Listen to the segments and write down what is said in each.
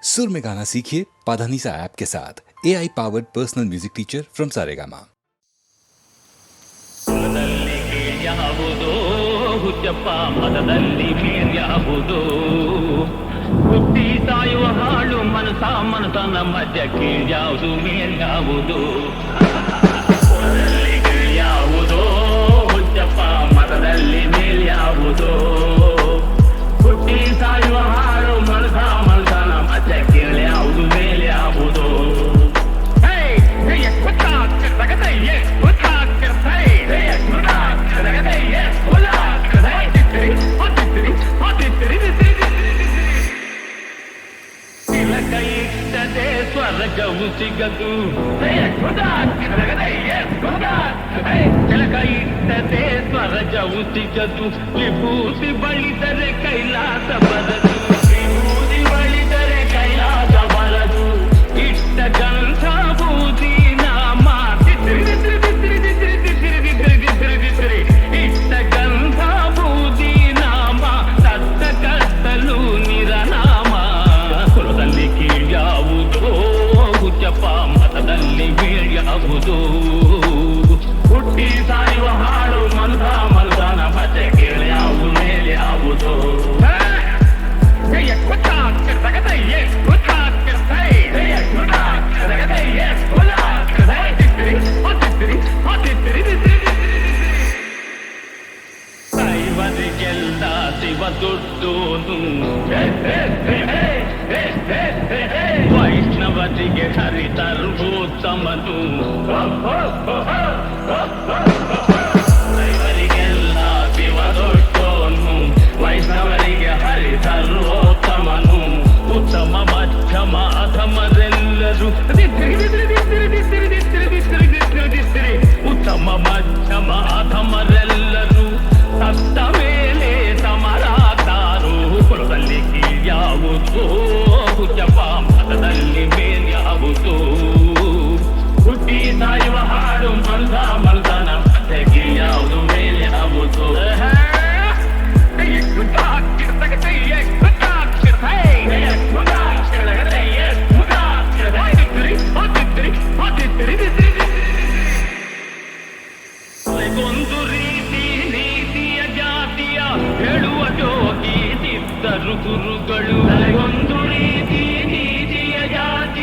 सुर में गाना सीखिए पाधानीसा ऐप के साथ AI powered personal music teacher from Saregama. ಯಾವುದೋ ಹುಚ್ಚಪ್ಪ ಮನದಲ್ಲಿ ಮೇರ್ಯಾವುದೋ ಹುಟ್ಟಿ ಸಾಯುವ ಹಾಳು ಮನಸನ ಮಧ್ಯ ಕೀಳ್ಯಾವುದು ಮೇರ್ಯಾವುದು ಯಾವುದೋ ಹುಚ್ಚಪ್ಪ ಮತದಲ್ಲಿ ಮೇಲ್ಯಾವುದೋ ಹುಟ್ಟಿ ಸಾಯುವ ಹಾಳು ಮನಸನ ಮಧ್ಯ ಕೀಳ್ಯಾವುದು ಮೇಲ್ಯಾವುದೋ ಇಟ್ಟದೆ ಸ್ವರ್ಗವು ಸಿಗದು ಕೆಳಕ ಇಟ್ಟದೆ ಸ್ವರ್ಗವು ಸಿಗದು ವಿಭೂತಿ ಬಳಿದರೆ ಕೈಲಾಸ ಬರದು ವಿಭೂತಿ ಬಳಿದರೆ ಕೈಲಾಸ ಬರದು ಇಟ್ಟ ಗಂಧ ಬೂದಿ ನಾಮ ಇಟ್ಟ ಗಂಧ ಬೂದಿ ನಾಮ ಸತ್ತ ಕತ್ತಲು ನಿರನಾಮ ಕುಲದಲ್ಲಿ ಕೀಳ್ಯಾವುದೋ ಹುಚ್ಚಪ್ಪ ಮತದಲ್ಲಿ ಬೀಳ್ಯಾವುದೋ ಹುಟ್ಟಿ ಸಾಯುವ ಹಾಳು ಮನಸನ ಮತ್ತೆ ಕೀಳ್ಯಾವುದು ಮೇಲ್ಯಾವುದೋ ಇವರಿಗೆಲ್ಲ ಶಿವ ದುಡ್ಡೋನು ವೈಷ್ಣವರಿಗೆ ಹರಿತರ್ವೋತ್ತಮನು ಇವರಿಗೆಲ್ಲ ಶಿವ ದೊಡ್ಡೋನು ವೈಷ್ಣವರಿಗೆ ಹರಿತರ್ವೋತ್ತಮನು ಉತ್ತಮ ಮಧ್ಯಮ ಅಧಮರೆಲ್ಲರೂ ಉತ್ತಮ ಮಧ್ಯಮ ಅಧಮರೆಲ್ಲರೂ ಸತ್ತ ಮೇಲೆ ಸಮರಾತಾರು ಕುಲದಲ್ಲಿ ಕೀಳ್ಯಾವುದೋ ಹುಚ್ಚಪ್ಪ ಮತದಲ್ಲಿ ಮೇಲ್ಯಾವುದೋ ಹುಟ್ಟಿ ಸಾಯುವ ಹಾಡು ಮಲ್ದನ ಮತ್ತೆ ಕೀಳ್ಯಾವುದು ಮೇಲ್ಯಾವುದೋ ಒಂದು ರೀತಿ ನೀತಿಯ ಜಾತಿಯ ಹೇಳುವ ಜೋಗಿ ಸಿದ್ಧರು ಗುರುಗಳು ಒಂದು ರೀತಿ ನೀತಿಯ ಜಾತಿಯ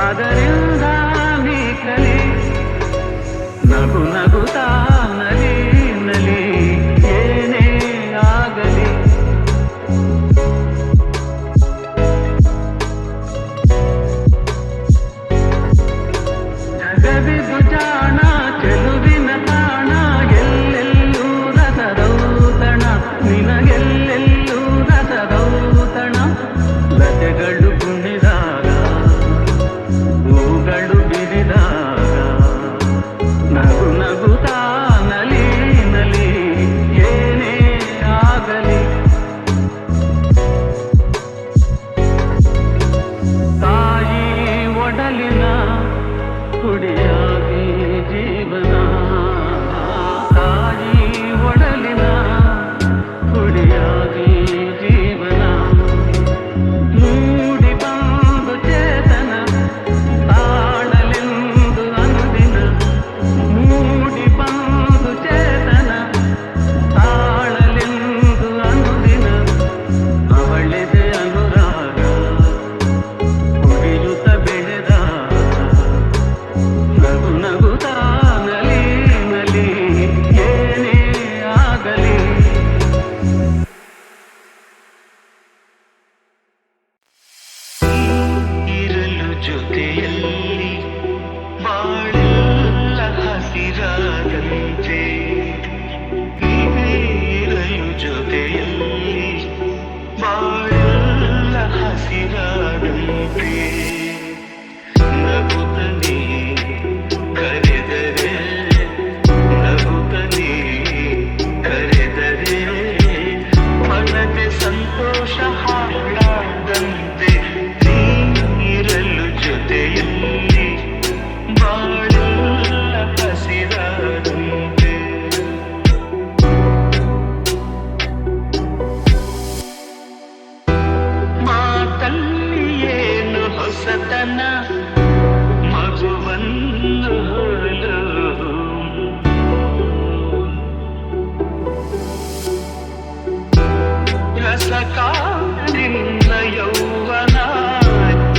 ಅದರಿಂದ ನೀ ಕಲಿ ನಗು ನಗುತ್ತಾ ನಲಿ ನಲಿ ಏನೇ ಆಗಲಿ ಜಗವಿದು ಜಾಣ ಚೆಲುವಿನ ತಾಣ ಎಲ್ಲೆಲ್ಲೂ ರಸದೌತಣ ನಿನಗೆಲ್ಲೆಲ್ಲೂ ರಸದೌತಣ ಲತೆಗಳು ಕುಣಿದಾಗ ಹೂಗಳು ಬಿರಿದಾಗ ನಗು ನಗುತ್ತಾ ನಲಿ ನಲಿ ಏನೇ ಆಗಲಿ ತಾಯಿ ಒಡಲಿನ ಕುಡಿಯಾಗಿ ಜೀವನ ತಾಯಿ ಒಡಲಿನ ಕುಡಿಯಾಗಿ ಜೀವನ ಮೂಡಿ ಬಂದು ಚೇತನ ತಾಳಲೆಂದು ಅನುದಿನ ಮೂಡಿ ಬಂದು ಚೇತನ ತಾಳಲೆಂದು ಅನುದಿನ ಅವಳೆದೆ ಅನುರಾಗ ಕುಡಿಯುತ್ತ ಬೆಳೆದಾಗ ನಗು ನಗುತ್ತಾ ನಲಿ ನಲಿ ಏನೇ ಆಗಲಿ ಇರಲು ಜೊತೆಯಲ್ಲಿ ಬಾಳೆಲ್ಲ ಹಸಿರಾದಂತೆ ಇರಲು ಜೊತೆಯಲ್ಲಿ ಬಾಳೆಲ್ಲ ಹಸಿರಾದಂತೆ ನಗುತ್ತನೆ ಕರೆದರೆ ನಗುತ್ತನೆ ಕರೆದರೆ ಮನದೆ ಸಂತೋಷ ಹಾಡಾದಂತೆ ನೀರಲು ಜೊತೆಯಲ್ಲಿ ಬಾಳೆಲ್ಲ ಹಸಿರಾದಂತೆ ಮಾತಲ್ಲಿ ಏನು ಹೊಸತನ ಮಗುವನ್ನು ಹೊರಲು ರಸಕಾರಿನ ಯೌವನ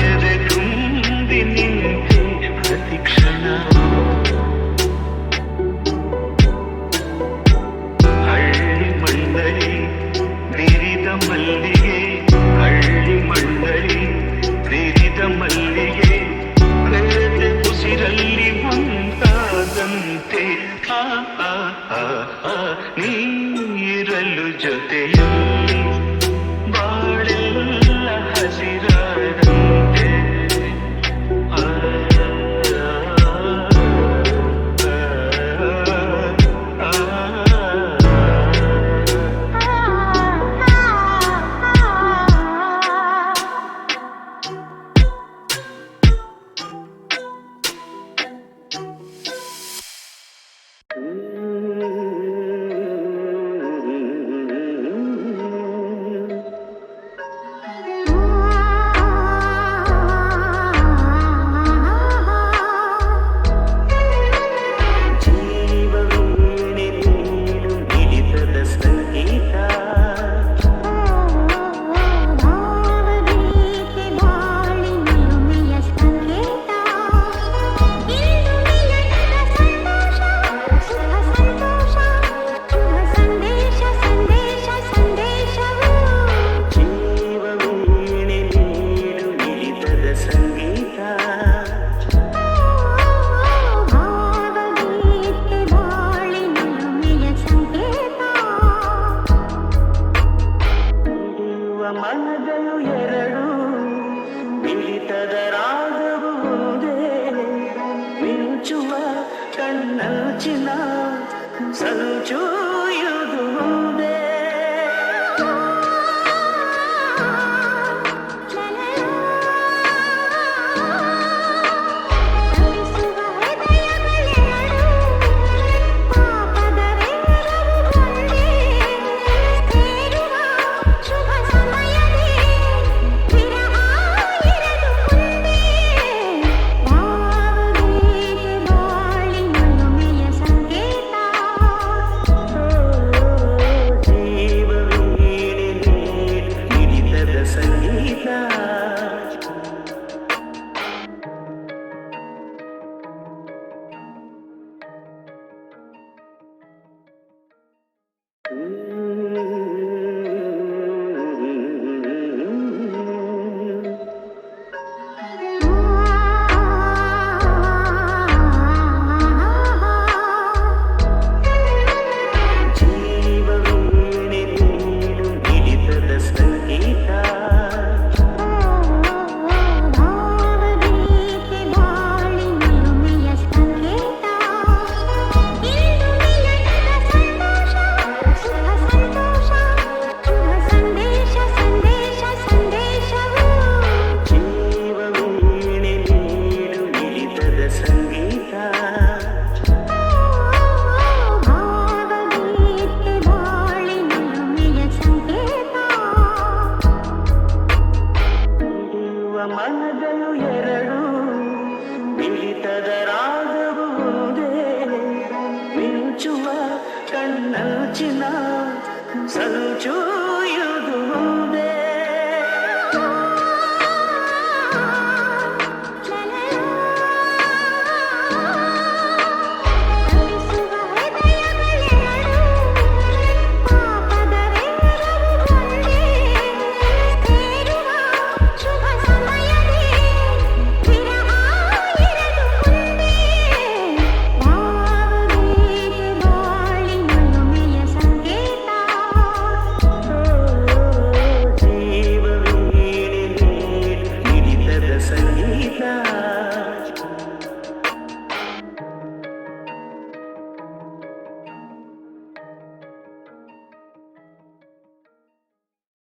ಎದೆ ತುಂಬಿ ನಿಂತೆ ಪ್ರತಿಕ್ಷಣ ಹಳ್ಳಿ ಮಣ್ಣಲಿ ಬಿರಿದ ಮಲ್ಲಿಗೆ ಹಳ್ಳಿ ಮಣ್ಣಲಿ ಬಿರಿದ ಮಲ್ಲಿಗೆ ಬೆಳೆದ ಉಸಿರಲ್ಲಿ ಮುಂತಾದಂತೆ ನೀರಲು ಜೊತೆಯಲ್ಲಿ ಬಾಳೆಲ್ಲ ಹಸಿರಾದಂತೆ ಮನದಲು ಎರಡು